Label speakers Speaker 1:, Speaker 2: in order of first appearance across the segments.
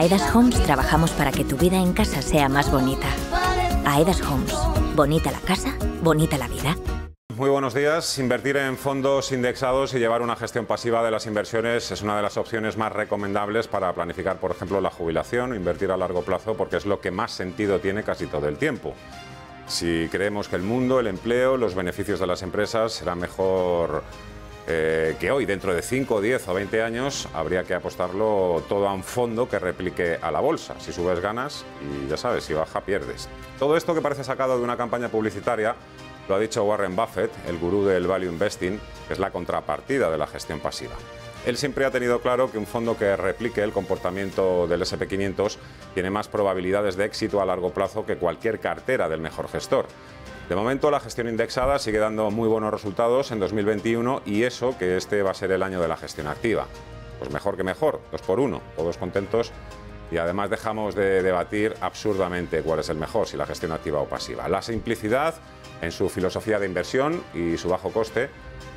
Speaker 1: Aedas Homes trabajamos para que tu vida en casa sea más bonita. Aedas Homes. Bonita la casa, bonita la vida.
Speaker 2: Muy buenos días. Invertir en fondos indexados y llevar una gestión pasiva de las inversiones es una de las opciones más recomendables para planificar, por ejemplo, la jubilación o invertir a largo plazo, porque es lo que más sentido tiene casi todo el tiempo. Si creemos que el mundo, el empleo, los beneficios de las empresas serán mejor que hoy, dentro de 5, 10 o 20 años, habría que apostarlo todo a un fondo que replique a la bolsa. Si subes, ganas y ya sabes, si baja, pierdes. Todo esto que parece sacado de una campaña publicitaria lo ha dicho Warren Buffett, el gurú del value investing, que es la contrapartida de la gestión pasiva. Él siempre ha tenido claro que un fondo que replique el comportamiento del S&P 500 tiene más probabilidades de éxito a largo plazo que cualquier cartera del mejor gestor. De momento, la gestión indexada sigue dando muy buenos resultados en 2021 y eso que este va a ser el año de la gestión activa. Pues mejor que mejor, 2 por 1, todos contentos. Y además dejamos de debatir absurdamente cuál es el mejor, si la gestión activa o pasiva. La simplicidad en su filosofía de inversión y su bajo coste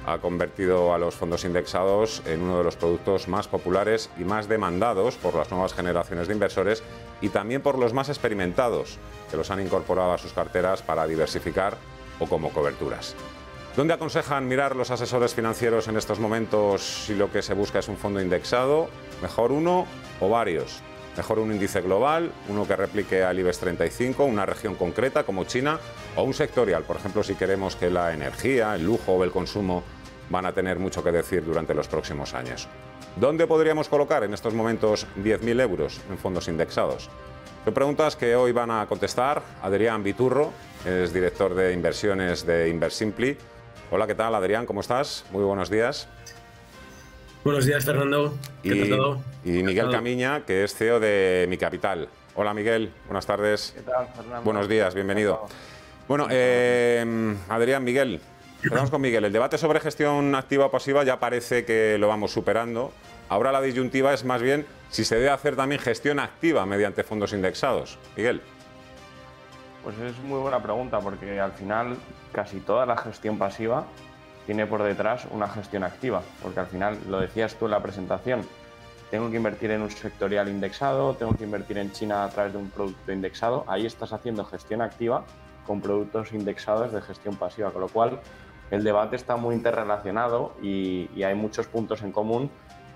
Speaker 2: ha convertido a los fondos indexados en uno de los productos más populares y más demandados por las nuevas generaciones de inversores y también por los más experimentados, que los han incorporado a sus carteras para diversificar o como coberturas. ¿Dónde aconsejan mirar los asesores financieros en estos momentos si lo que se busca es un fondo indexado? ¿Mejor uno o varios? Mejor un índice global, uno que replique al IBEX 35, una región concreta como China, o un sectorial, por ejemplo, si queremos que la energía, el lujo o el consumo van a tener mucho que decir durante los próximos años. ¿Dónde podríamos colocar en estos momentos 10.000 euros en fondos indexados? Son preguntas que hoy van a contestar Adrián Viturro, es director de inversiones de Inversimpli. Hola, ¿qué tal, Adrián? ¿Cómo estás? Muy buenos días.
Speaker 3: Buenos días, Fernando. ¿Qué tal todo?
Speaker 2: Y Miguel Camiña, que es CEO de Mi Capital. Hola, Miguel. Buenas tardes.
Speaker 4: ¿Qué tal, Fernando?
Speaker 2: Buenos días, bienvenido. Bueno, Adrián, Miguel, empezamos con Miguel. El debate sobre gestión activa o pasiva ya parece que lo vamos superando. Ahora la disyuntiva es más bien si se debe hacer también gestión activa mediante fondos indexados. Miguel.
Speaker 4: Pues es muy buena pregunta, porque al final casi toda la gestión pasiva tiene por detrás una gestión activa, porque al final, lo decías tú en la presentación, tengo que invertir en un sectorial indexado, tengo que invertir en China a través de un producto indexado, ahí estás haciendo gestión activa con productos indexados de gestión pasiva, con lo cual el debate está muy interrelacionado y hay muchos puntos en común,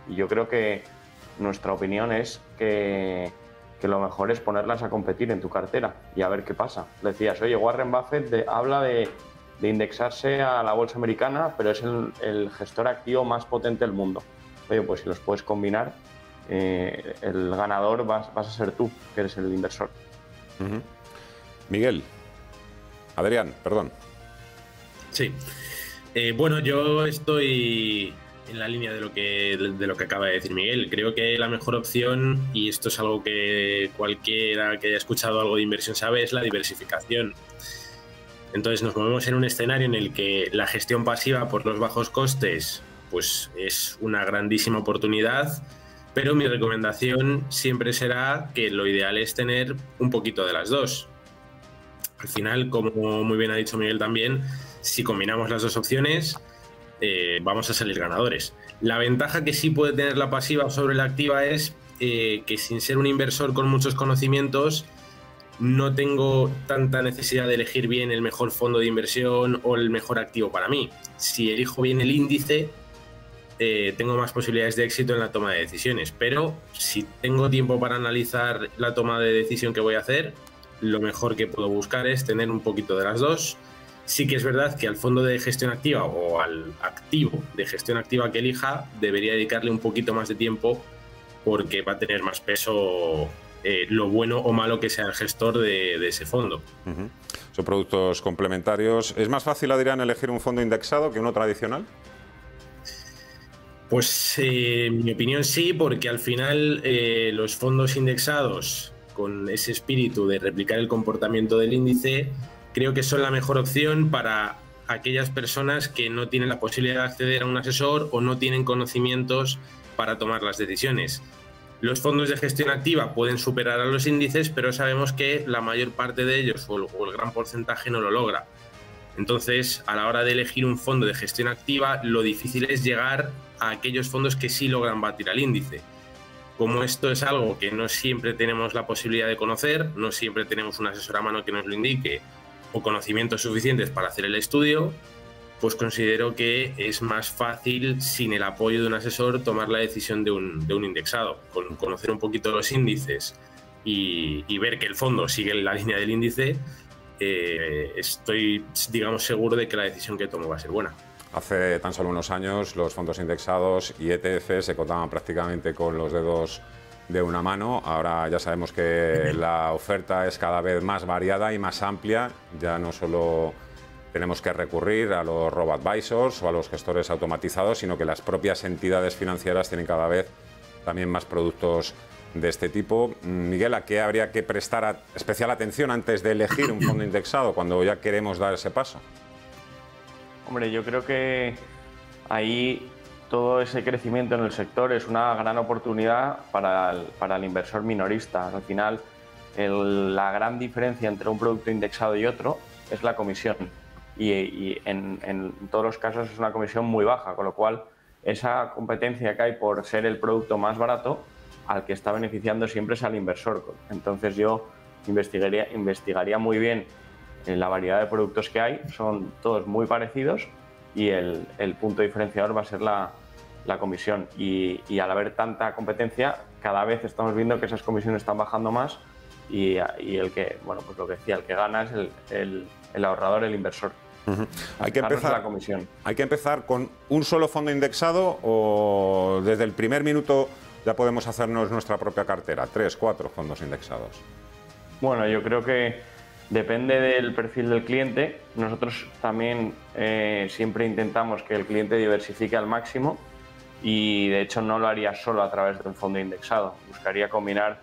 Speaker 4: y yo creo que nuestra opinión es que lo mejor es ponerlas a competir en tu cartera y a ver qué pasa. Decías, oye, Warren Buffett habla de indexarse a la bolsa americana, pero es el gestor activo más potente del mundo. Oye, pues si los puedes combinar, el ganador vas a ser tú, que eres el inversor.
Speaker 2: Miguel. Adrián, perdón.
Speaker 3: Sí. Bueno, yo estoy en la línea de lo que acaba de decir Miguel. Creo que la mejor opción, y esto es algo que cualquiera que haya escuchado algo de inversión sabe, es la diversificación. Entonces nos movemos en un escenario en el que la gestión pasiva por los bajos costes pues es una grandísima oportunidad, pero mi recomendación siempre será que lo ideal es tener un poquito de las dos. Al final, como muy bien ha dicho Miguel también, si combinamos las dos opciones vamos a salir ganadores. La ventaja que sí puede tener la pasiva sobre la activa es que sin ser un inversor con muchos conocimientos, no tengo tanta necesidad de elegir bien el mejor fondo de inversión o el mejor activo para mí. Si elijo bien el índice, tengo más posibilidades de éxito en la toma de decisiones. Pero si tengo tiempo para analizar la toma de decisión que voy a hacer, lo mejor que puedo buscar es tener un poquito de las dos. Sí que es verdad que al fondo de gestión activa o al activo de gestión activa que elija, debería dedicarle un poquito más de tiempo, porque va a tener más peso lo bueno o malo que sea el gestor de ese fondo.
Speaker 2: Son productos complementarios. ¿Es más fácil, Adrián, elegir un fondo indexado que uno tradicional?
Speaker 3: Pues en mi opinión sí, porque al final los fondos indexados con ese espíritu de replicar el comportamiento del índice creo que son la mejor opción para aquellas personas que no tienen la posibilidad de acceder a un asesor o no tienen conocimientos para tomar las decisiones. Los fondos de gestión activa pueden superar a los índices, pero sabemos que la mayor parte de ellos o el gran porcentaje no lo logra. Entonces, a la hora de elegir un fondo de gestión activa, lo difícil es llegar a aquellos fondos que sí logran batir al índice. como esto es algo que no siempre tenemos la posibilidad de conocer, no siempre tenemos un asesor a mano que nos lo indique o conocimientos suficientes para hacer el estudio, pues considero que es más fácil, sin el apoyo de un asesor, tomar la decisión de un indexado. Con conocer un poquito los índices y ver que el fondo sigue en la línea del índice, estoy, digamos, seguro de que la decisión que tomo va a ser buena.
Speaker 2: Hace tan solo unos años los fondos indexados y ETF se contaban prácticamente con los dedos de una mano. Ahora ya sabemos que la oferta es cada vez más variada y más amplia. Ya no solo tenemos que recurrir a los robo-advisors o a los gestores automatizados, sino que las propias entidades financieras tienen cada vez también más productos de este tipo. Miguel, ¿a qué habría que prestar especial atención antes de elegir un fondo indexado cuando ya queremos dar ese paso?
Speaker 4: Hombre, yo creo que ahí todo ese crecimiento en el sector es una gran oportunidad para el inversor minorista. Al final, la gran diferencia entre un producto indexado y otro es la comisión. Y en todos los casos es una comisión muy baja, con lo cual esa competencia que hay por ser el producto más barato, al que está beneficiando siempre es al inversor. Entonces yo investigaría muy bien la variedad de productos que hay, son todos muy parecidos y el punto diferenciador va a ser la comisión. Y al haber tanta competencia, cada vez estamos viendo que esas comisiones están bajando más y el que, bueno, pues lo que decía, el que gana es el ahorrador, el inversor.
Speaker 2: Hay que empezar con un solo fondo indexado o desde el primer minuto ya podemos hacernos nuestra propia cartera, 3, 4 fondos indexados.
Speaker 4: Bueno, yo creo que depende del perfil del cliente. Nosotros también siempre intentamos que el cliente diversifique al máximo y de hecho no lo haría solo a través de un fondo indexado. Buscaría combinar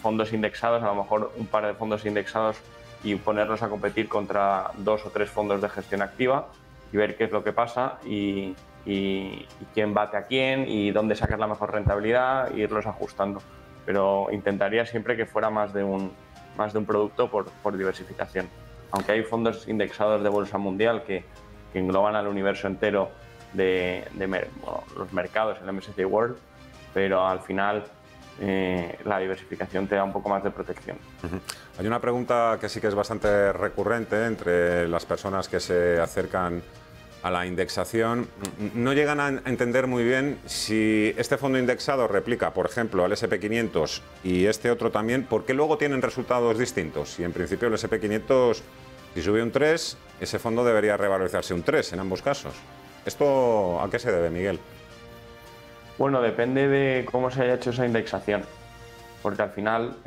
Speaker 4: fondos indexados, a lo mejor un par de fondos indexados y ponerlos a competir contra 2 o 3 fondos de gestión activa y ver qué es lo que pasa y quién bate a quién y dónde sacar la mejor rentabilidad e irlos ajustando. Pero intentaría siempre que fuera más de un producto por diversificación. Aunque hay fondos indexados de bolsa mundial que engloban al universo entero de los mercados, el MSCI World, pero al final la diversificación te da un poco más de protección.
Speaker 2: Hay una pregunta que sí que es bastante recurrente entre las personas que se acercan a la indexación. No llegan a entender muy bien si este fondo indexado replica, por ejemplo, al SP500 y este otro también, ¿por qué luego tienen resultados distintos? Si en principio el SP500, si sube un 3, ese fondo debería revalorizarse un 3 en ambos casos. ¿Esto a qué se debe, Miguel?
Speaker 4: Bueno, depende de cómo se haya hecho esa indexación, porque al final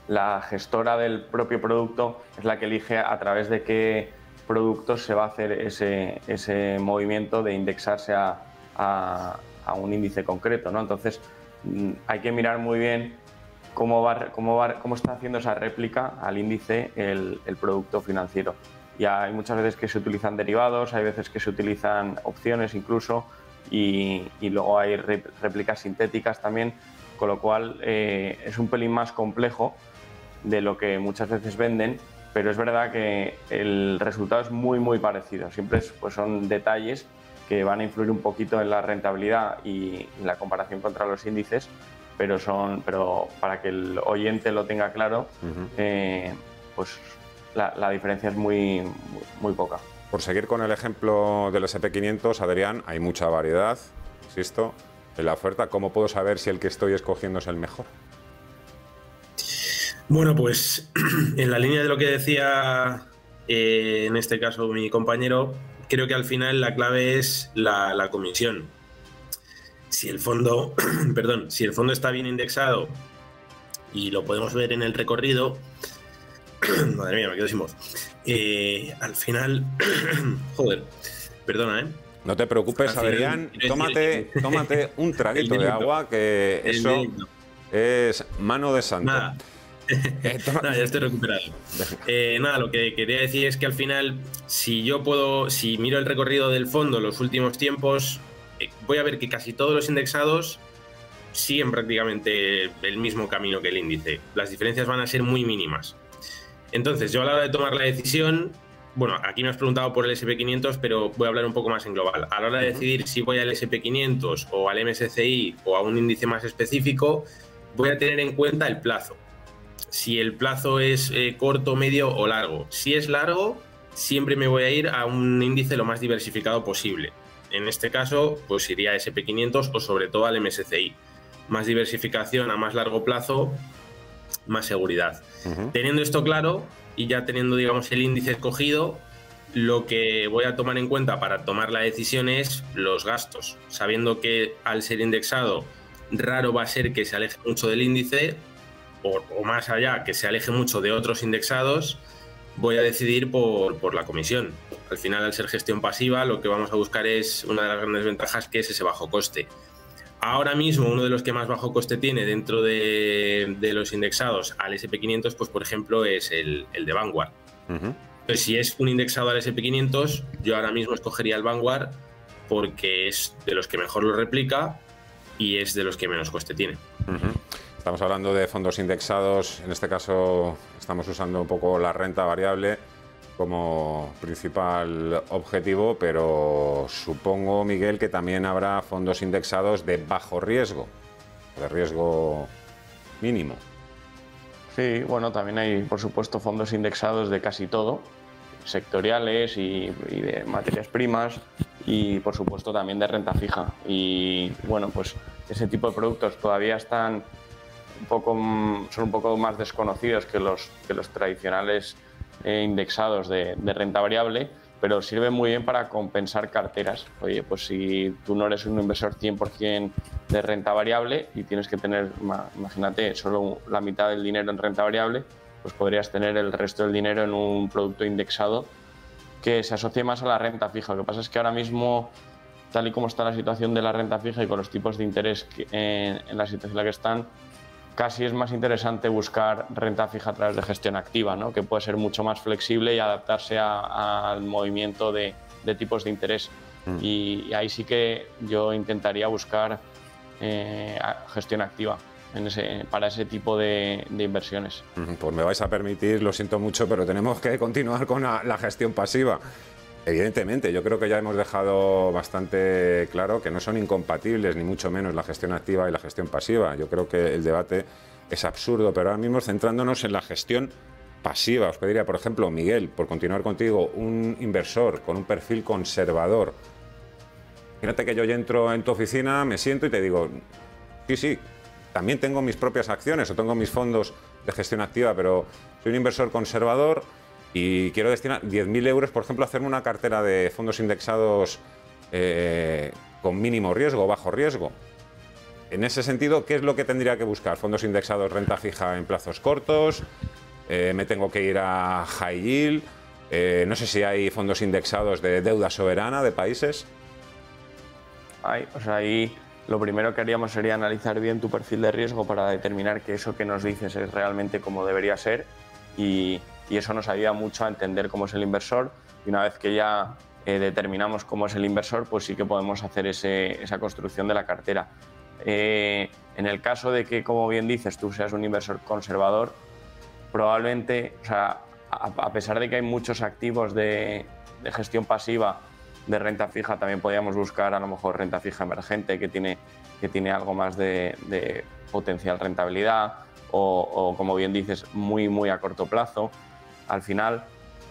Speaker 4: la gestora del propio producto es la que elige a través de qué productos se va a hacer ese movimiento de indexarse a un índice concreto, ¿no? Entonces hay que mirar muy bien cómo está haciendo esa réplica al índice el producto financiero. Y hay muchas veces que se utilizan derivados, hay veces que se utilizan opciones incluso y luego hay réplicas sintéticas también, con lo cual es un pelín más complejo de lo que muchas veces venden, pero es verdad que el resultado es muy parecido. Siempre pues son detalles que van a influir un poquito en la rentabilidad y la comparación contra los índices, pero para que el oyente lo tenga claro, pues la diferencia es muy poca.
Speaker 2: Por seguir con el ejemplo del SP500, Adrián, hay mucha variedad, insisto, en la oferta. ¿Cómo puedo saber si el que estoy escogiendo es el mejor?
Speaker 3: Bueno, pues en la línea de lo que decía en este caso mi compañero, creo que al final la clave es la comisión. Si el fondo, si el fondo está bien indexado y lo podemos ver en el recorrido, madre mía, me quedo sin voz. Al final, joder, perdona,
Speaker 2: No te preocupes, Adrián, tómate un traguito de agua, que eso es mano de santo.
Speaker 3: Nada. Nada, ya estoy recuperado. Nada, lo que quería decir es que al final, si miro el recorrido del fondo en los últimos tiempos, voy a ver que casi todos los indexados siguen prácticamente el mismo camino que el índice. Las diferencias van a ser muy mínimas. Entonces, yo a la hora de tomar la decisión bueno, aquí me has preguntado por el SP500, pero voy a hablar un poco más en global. A la hora de decidir si voy al SP500 o al MSCI o a un índice más específico, voy a tener en cuenta el plazo. Si el plazo es corto, medio o largo. Si es largo, siempre me voy a ir a un índice lo más diversificado posible. En este caso, pues iría a SP500 o sobre todo al MSCI. Más diversificación a más largo plazo, más seguridad. Teniendo esto claro y ya teniendo, digamos, el índice escogido, lo que voy a tomar en cuenta para tomar la decisión es los gastos. Sabiendo que al ser indexado, raro va a ser que se aleje mucho del índice o más allá, que se aleje mucho de otros indexados, voy a decidir por la comisión. Al final, al ser gestión pasiva, lo que vamos a buscar es una de las grandes ventajas, que es ese bajo coste. Ahora mismo, uno de los que más bajo coste tiene dentro de los indexados al SP500, pues por ejemplo, es el de Vanguard. Entonces, si es un indexado al SP500, yo ahora mismo escogería el Vanguard porque es de los que mejor lo replica y es de los que menos coste tiene.
Speaker 2: Estamos hablando de fondos indexados, en este caso estamos usando un poco la renta variable como principal objetivo, pero supongo, Miguel, que también habrá fondos indexados de bajo riesgo, de riesgo mínimo.
Speaker 4: Sí, bueno, también hay, por supuesto, fondos indexados de casi todo, sectoriales y de materias primas y, por supuesto, también de renta fija. Y, bueno, pues ese tipo de productos todavía están son un poco más desconocidos que los tradicionales indexados de renta variable, pero sirven muy bien para compensar carteras. Oye, pues si tú no eres un inversor 100% de renta variable y tienes que tener, imagínate, solo la mitad del dinero en renta variable, pues podrías tener el resto del dinero en un producto indexado que se asocie más a la renta fija. Lo que pasa es que ahora mismo, tal y como está la situación de la renta fija y con los tipos de interés en la situación en la que están, casi es más interesante buscar renta fija a través de gestión activa, ¿no? Que puede ser mucho más flexible y adaptarse al movimiento de tipos de interés. Y ahí sí que yo intentaría buscar gestión activa para ese tipo de inversiones.
Speaker 2: Pues me vais a permitir, lo siento mucho, pero tenemos que continuar con la gestión pasiva. Evidentemente, yo creo que ya hemos dejado bastante claro que no son incompatibles, ni mucho menos la gestión activa y la gestión pasiva. Yo creo que el debate es absurdo, pero ahora mismo centrándonos en la gestión pasiva. Os pediría, por ejemplo, Miguel, por continuar contigo, un inversor con un perfil conservador. Fíjate que yo ya entro en tu oficina, me siento y te digo, sí, también tengo mis propias acciones o tengo mis fondos de gestión activa, pero soy un inversor conservador y quiero destinar 10.000 euros, por ejemplo, a hacerme una cartera de fondos indexados con mínimo riesgo o bajo riesgo. En ese sentido, ¿qué es lo que tendría que buscar? ¿Fondos indexados renta fija en plazos cortos? ¿Me tengo que ir a high yield? No sé si hay fondos indexados de deuda soberana de países.
Speaker 4: Ahí lo primero que haríamos sería analizar bien tu perfil de riesgo para determinar que eso que nos dices es realmente como debería ser y eso nos ayuda mucho a entender cómo es el inversor y una vez que ya determinamos cómo es el inversor, pues sí que podemos hacer esa construcción de la cartera. En el caso de que, como bien dices, tú seas un inversor conservador, probablemente, o sea, a pesar de que hay muchos activos de gestión pasiva de renta fija, también podríamos buscar a lo mejor renta fija emergente que tiene algo más de potencial rentabilidad o, como bien dices, muy a corto plazo. Al final,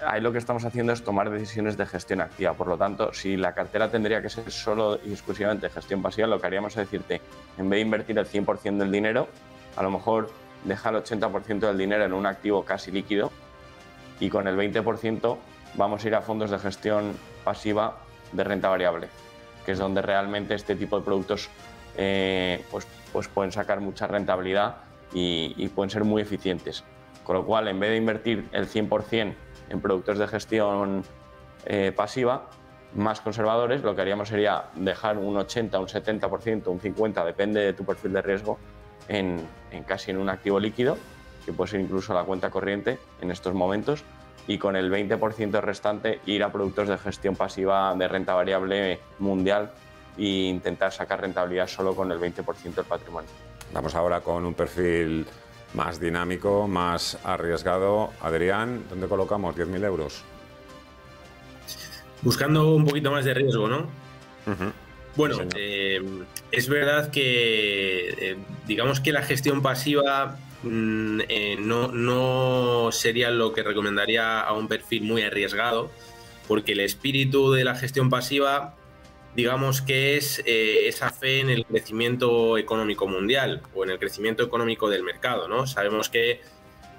Speaker 4: ahí lo que estamos haciendo es tomar decisiones de gestión activa. Por lo tanto, si la cartera tendría que ser solo y exclusivamente gestión pasiva, lo que haríamos es decirte, en vez de invertir el 100% del dinero, a lo mejor deja el 80% del dinero en un activo casi líquido y con el 20% vamos a ir a fondos de gestión pasiva de renta variable, que es donde realmente este tipo de productos pues pueden sacar mucha rentabilidad y pueden ser muy eficientes. Con lo cual, en vez de invertir el 100% en productos de gestión pasiva, más conservadores, lo que haríamos sería dejar un 80, un 70%, un 50%, depende de tu perfil de riesgo, casi en un activo líquido, que puede ser incluso la cuenta corriente en estos momentos, y con el 20% restante ir a productos de gestión pasiva de renta variable mundial e intentar sacar rentabilidad solo con el 20% del patrimonio.
Speaker 2: Vamos ahora con un perfil más dinámico, más arriesgado. Adrián, ¿dónde colocamos 10.000 euros?
Speaker 3: Buscando un poquito más de riesgo, ¿no?
Speaker 2: Ujú.
Speaker 3: Bueno,
Speaker 2: Sí,
Speaker 3: es verdad que digamos que la gestión pasiva no sería lo que recomendaría a un perfil muy arriesgado, porque el espíritu de la gestión pasiva, digamos que es esa fe en el crecimiento económico mundial o en el crecimiento económico del mercado, ¿no? Sabemos que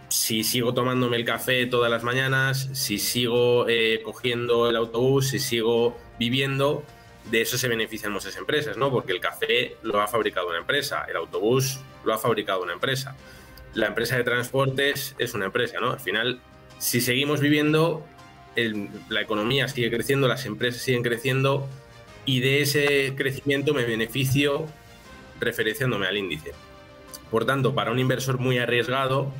Speaker 3: si sigo tomándome el café todas las mañanas, si sigo cogiendo el autobús, si sigo viviendo, de eso se benefician muchas empresas, ¿no? Porque el café lo ha fabricado una empresa, el autobús lo ha fabricado una empresa, la empresa de transportes es una empresa, ¿no? Al final, si seguimos viviendo, la economía sigue creciendo, las empresas siguen creciendo y de ese crecimiento me beneficio referenciándome al índice. Por tanto, para un inversor muy arriesgado,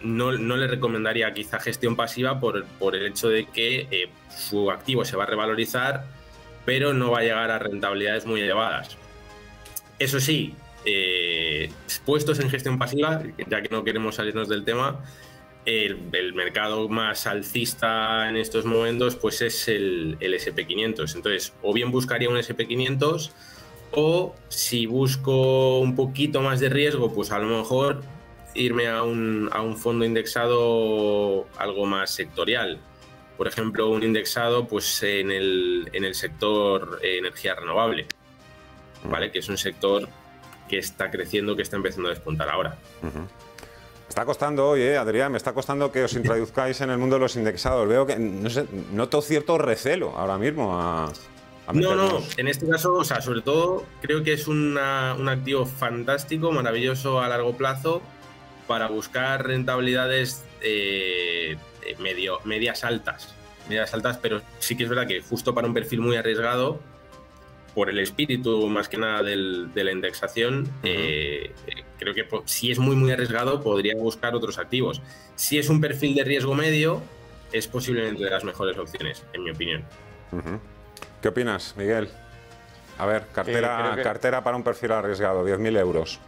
Speaker 3: no le recomendaría quizá gestión pasiva por el hecho de que su activo se va a revalorizar, pero no va a llegar a rentabilidades muy elevadas. Eso sí, puestos en gestión pasiva, ya que no queremos salirnos del tema, el mercado más alcista en estos momentos pues es el SP500. Entonces, o bien buscaría un SP500 o si busco un poquito más de riesgo, pues a lo mejor irme a un fondo indexado algo más sectorial. Por ejemplo, un indexado pues en el sector energía renovable, ¿vale? Que es un sector que está creciendo, que está empezando a despuntar ahora.
Speaker 2: Está costando hoy, Adrián, me está costando que os introduzcáis en el mundo de los indexados. Veo que, no sé, noto cierto recelo ahora mismo a
Speaker 3: No, en este caso, o sea, sobre todo creo que es un activo fantástico, maravilloso a largo plazo para buscar rentabilidades medias altas, pero sí que es verdad que justo para un perfil muy arriesgado, por el espíritu más que nada de la indexación, creo que si es muy arriesgado podría buscar otros activos. Si es un perfil de riesgo medio, es posiblemente de las mejores opciones, en mi opinión.
Speaker 2: ¿Qué opinas, Miguel? A ver, cartera para un perfil arriesgado, 10.000 euros.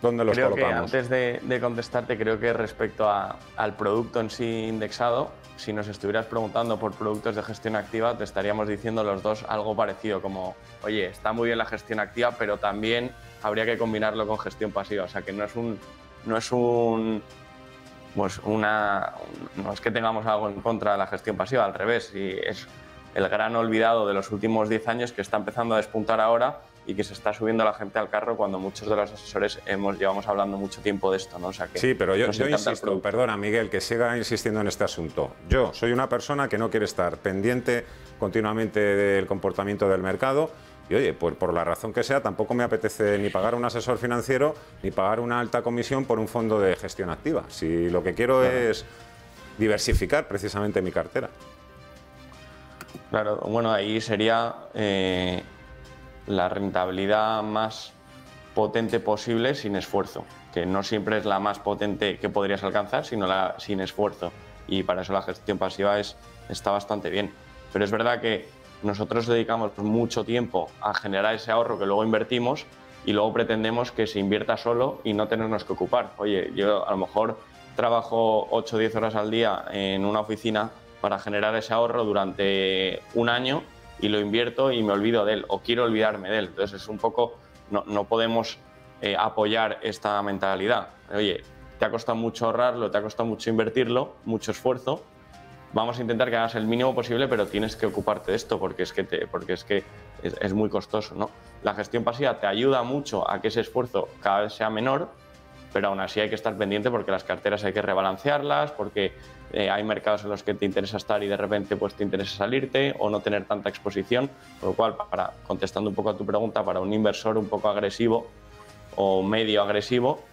Speaker 2: ¿Dónde los colocamos?
Speaker 4: Antes de contestarte, creo que respecto al producto en sí indexado, si nos estuvieras preguntando por productos de gestión activa, te estaríamos diciendo los dos algo parecido, como, oye, está muy bien la gestión activa, pero también habría que combinarlo con gestión pasiva. O sea, que no es que tengamos algo en contra de la gestión pasiva, al revés, y es el gran olvidado de los últimos 10 años que está empezando a despuntar ahora y que se está subiendo la gente al carro cuando muchos de los asesores llevamos hablando mucho tiempo de esto, ¿no? O sea que
Speaker 2: sí, pero yo insisto, perdona Miguel, que siga insistiendo en este asunto. Yo soy una persona que no quiere estar pendiente continuamente del comportamiento del mercado y oye, pues por la razón que sea, tampoco me apetece ni pagar un asesor financiero ni pagar una alta comisión por un fondo de gestión activa. Si lo que quiero es diversificar precisamente mi cartera.
Speaker 4: Claro, bueno, ahí sería la rentabilidad más potente posible sin esfuerzo, que no siempre es la más potente que podrías alcanzar, sino la sin esfuerzo. Y para eso la gestión pasiva está bastante bien. Pero es verdad que nosotros dedicamos mucho tiempo a generar ese ahorro que luego invertimos y luego pretendemos que se invierta solo y no tenernos que ocupar. Oye, yo a lo mejor trabajo 8 o 10 horas al día en una oficina para generar ese ahorro durante un año y lo invierto y me olvido de él o quiero olvidarme de él. Entonces es un poco, no podemos apoyar esta mentalidad. Oye, te ha costado mucho ahorrarlo, te ha costado mucho invertirlo, mucho esfuerzo, vamos a intentar que hagas el mínimo posible, pero tienes que ocuparte de esto porque es muy costoso, ¿no? La gestión pasiva te ayuda mucho a que ese esfuerzo cada vez sea menor, pero aún así hay que estar pendiente porque las carteras hay que rebalancearlas, porque hay mercados en los que te interesa estar y de repente pues te interesa salirte o no tener tanta exposición, por lo cual, contestando un poco a tu pregunta, para un inversor un poco agresivo o medio agresivo,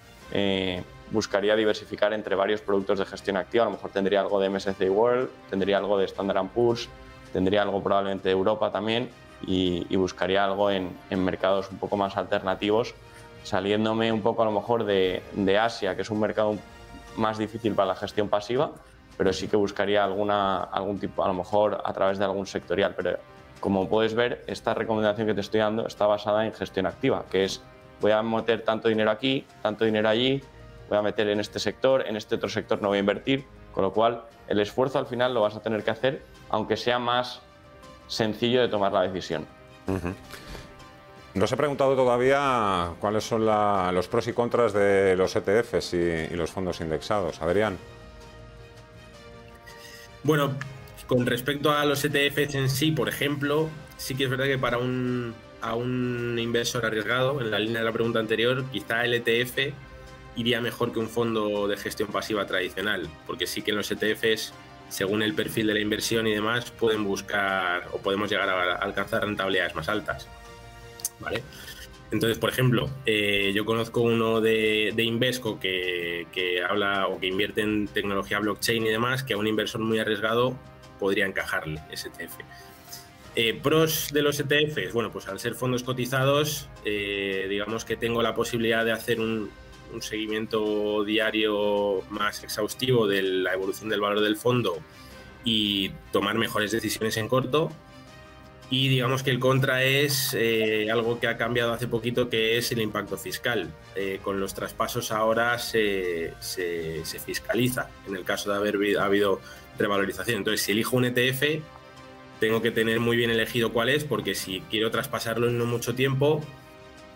Speaker 4: buscaría diversificar entre varios productos de gestión activa. A lo mejor tendría algo de MSCI World, tendría algo de Standard & Poor's, tendría algo probablemente de Europa también y buscaría algo en mercados un poco más alternativos, saliéndome un poco a lo mejor de Asia, que es un mercado más difícil para la gestión pasiva, pero sí que buscaría algún tipo, a lo mejor a través de algún sectorial. Pero como puedes ver, esta recomendación que te estoy dando está basada en gestión activa, que es voy a meter tanto dinero aquí, tanto dinero allí, voy a meter en este sector, en este otro sector no voy a invertir, Con lo cual, el esfuerzo al final lo vas a tener que hacer, aunque sea más sencillo de tomar la decisión.
Speaker 2: No os he preguntado todavía cuáles son los pros y contras de los ETFs y los fondos indexados. Adrián.
Speaker 3: Bueno, con respecto a los ETFs en sí, por ejemplo, sí que es verdad que para a un inversor arriesgado, en la línea de la pregunta anterior, quizá el ETF iría mejor que un fondo de gestión pasiva tradicional, porque sí que en los ETFs, según el perfil de la inversión y demás, pueden buscar o podemos llegar a alcanzar rentabilidades más altas, ¿vale? Entonces, por ejemplo, yo conozco uno de Invesco que habla o que invierte en tecnología blockchain y demás, que a un inversor muy arriesgado podría encajarle ese ETF. Pros de los ETFs, bueno, pues al ser fondos cotizados, digamos que tengo la posibilidad de hacer un seguimiento diario más exhaustivo de la evolución del valor del fondo y tomar mejores decisiones en corto. Y digamos que el contra es algo que ha cambiado hace poquito, que es el impacto fiscal. Con los traspasos ahora se fiscaliza en el caso de haber habido revalorización. Entonces, si elijo un ETF, tengo que tener muy bien elegido cuál es, porque si quiero traspasarlo en no mucho tiempo,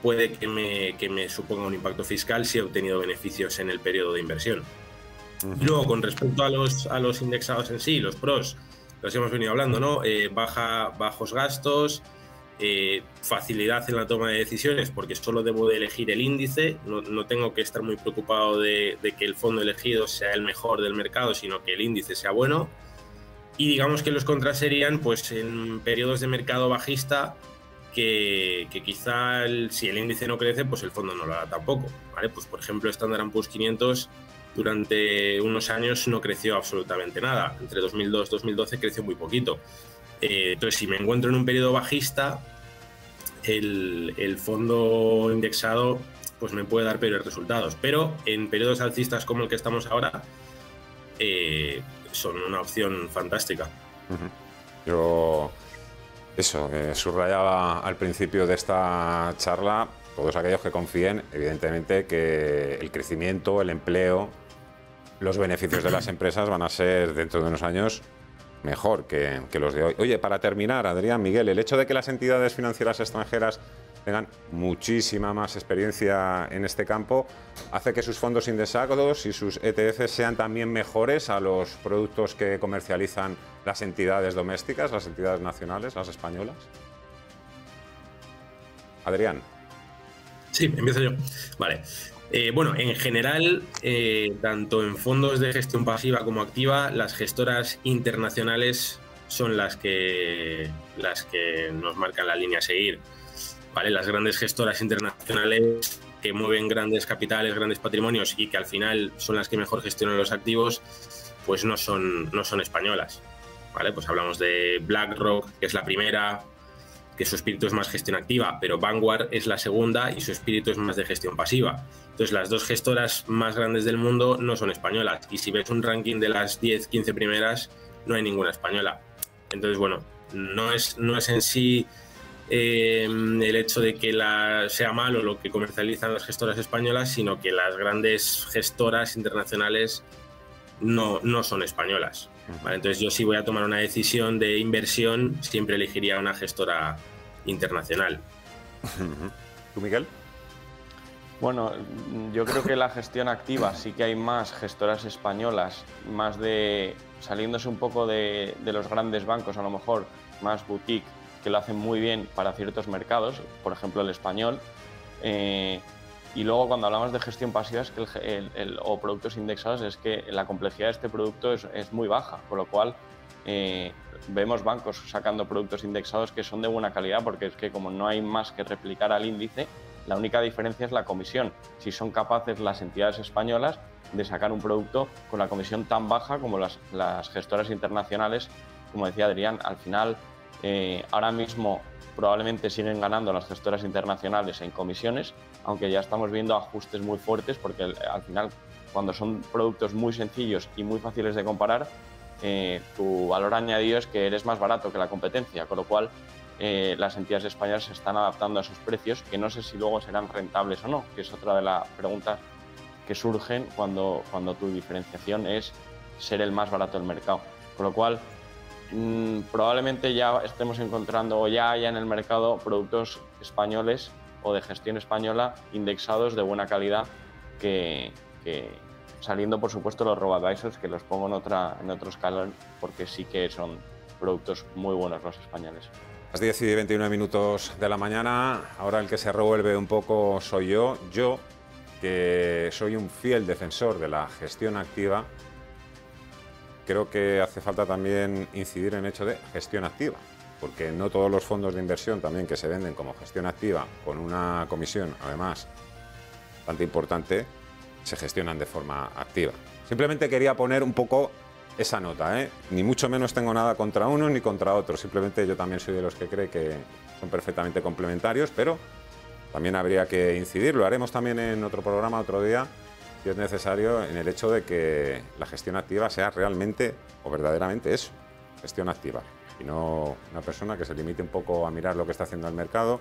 Speaker 3: puede que me suponga un impacto fiscal si he obtenido beneficios en el periodo de inversión. Y luego, con respecto a los indexados en sí, los pros, los hemos venido hablando, ¿no? Bajos gastos, facilidad en la toma de decisiones, porque solo debo de elegir el índice, no tengo que estar muy preocupado de que el fondo elegido sea el mejor del mercado, sino que el índice sea bueno. Y digamos que los contras serían, pues, en periodos de mercado bajista, que quizá si el índice no crece, pues el fondo no lo hará tampoco, ¿vale? Pues, por ejemplo, Standard & Poor's 500 durante unos años no creció absolutamente nada. Entre 2002 y 2012 creció muy poquito. Entonces, si me encuentro en un periodo bajista, el fondo indexado pues me puede dar peores resultados. Pero en periodos alcistas como el que estamos ahora, son una opción fantástica.
Speaker 2: Yo subrayaba al principio de esta charla, todos aquellos que confíen, evidentemente, que el crecimiento, el empleo, los beneficios de las empresas van a ser dentro de unos años mejor que los de hoy. Oye, para terminar, Adrián, Miguel, el hecho de que las entidades financieras extranjeras tengan muchísima más experiencia en este campo hace que sus fondos indexados y sus ETFs sean también mejores a los productos que comercializan las entidades domésticas, las entidades nacionales, las españolas. Adrián.
Speaker 3: Sí, empiezo yo. Vale. Bueno, en general, tanto en fondos de gestión pasiva como activa, las gestoras internacionales son las que nos marcan la línea a seguir. ¿Vale? Las grandes gestoras internacionales que mueven grandes capitales, grandes patrimonios y que al final son las que mejor gestionan los activos, pues no son españolas. ¿Vale? Pues hablamos de BlackRock, que es la primera, que su espíritu es más gestión activa, pero Vanguard es la segunda y su espíritu es más de gestión pasiva. Entonces, las dos gestoras más grandes del mundo no son españolas. Y si ves un ranking de las 10, 15 primeras, no hay ninguna española. Entonces, bueno, no es en sí el hecho de que sea malo lo que comercializan las gestoras españolas, sino que las grandes gestoras internacionales no son españolas. ¿Vale? Entonces, yo si voy a tomar una decisión de inversión, siempre elegiría una gestora internacional.
Speaker 2: ¿Tú, Miguel?
Speaker 4: Bueno, yo creo que la gestión activa sí que hay más gestoras españolas, más saliéndose un poco de los grandes bancos, a lo mejor más boutique, que lo hacen muy bien para ciertos mercados, por ejemplo el español. Y luego, cuando hablamos de gestión pasiva es que o productos indexados, es que la complejidad de este producto es muy baja, con lo cual vemos bancos sacando productos indexados que son de buena calidad, porque es que como no hay más que replicar al índice, la única diferencia es la comisión. Si son capaces las entidades españolas de sacar un producto con la comisión tan baja como las gestoras internacionales, como decía Adrián, al final ahora mismo probablemente siguen ganando las gestoras internacionales en comisiones, aunque ya estamos viendo ajustes muy fuertes, porque al final, cuando son productos muy sencillos y muy fáciles de comparar, tu valor añadido es que eres más barato que la competencia, con lo cual las entidades españolas se están adaptando a esos precios, que no sé si luego serán rentables o no, que es otra de las preguntas que surgen cuando tu diferenciación es ser el más barato del mercado. Con lo cual, probablemente ya estemos encontrando o ya haya en el mercado productos españoles o de gestión española indexados de buena calidad que saliendo por supuesto los robo-advisors, que los pongo en otro escalón porque sí que son productos muy buenos los españoles.
Speaker 2: Las 10 y 29 minutos de la mañana, ahora el que se revuelve un poco soy yo, que soy un fiel defensor de la gestión activa. Creo que hace falta también incidir en el hecho de gestión activa, porque no todos los fondos de inversión también que se venden como gestión activa, con una comisión además bastante importante, se gestionan de forma activa. Simplemente quería poner un poco esa nota, ¿eh? Ni mucho menos tengo nada contra uno ni contra otro, simplemente yo también soy de los que cree que son perfectamente complementarios, pero también habría que incidir, lo haremos también en otro programa, otro día, si es necesario, en el hecho de que la gestión activa sea realmente o verdaderamente eso, gestión activa, y no una persona que se limite un poco a mirar lo que está haciendo el mercado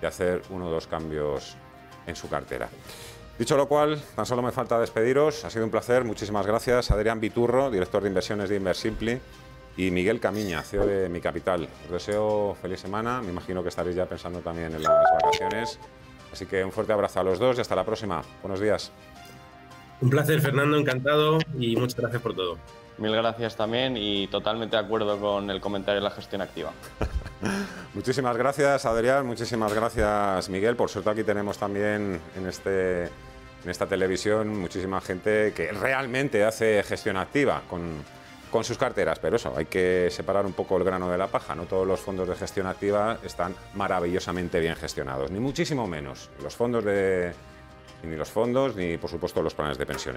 Speaker 2: y hacer uno o dos cambios en su cartera. Dicho lo cual, tan solo me falta despediros. Ha sido un placer, muchísimas gracias. Adrián Viturro, director de inversiones de Inversimpli, y Miguel Camiña, CEO de Mi Capital. Os deseo feliz semana, me imagino que estaréis ya pensando también en las vacaciones. Así que un fuerte abrazo a los dos y hasta la próxima. Buenos días.
Speaker 3: Un placer, Fernando, encantado y muchas gracias por todo.
Speaker 4: Mil gracias también y totalmente de acuerdo con el comentario de la gestión activa.
Speaker 2: Muchísimas gracias, Adrián, muchísimas gracias, Miguel. Por suerte aquí tenemos también en esta televisión muchísima gente que realmente hace gestión activa con sus carteras, pero eso, hay que separar un poco el grano de la paja. No todos los fondos de gestión activa están maravillosamente bien gestionados, ni muchísimo menos los fondos ni por supuesto los planes de pensiones.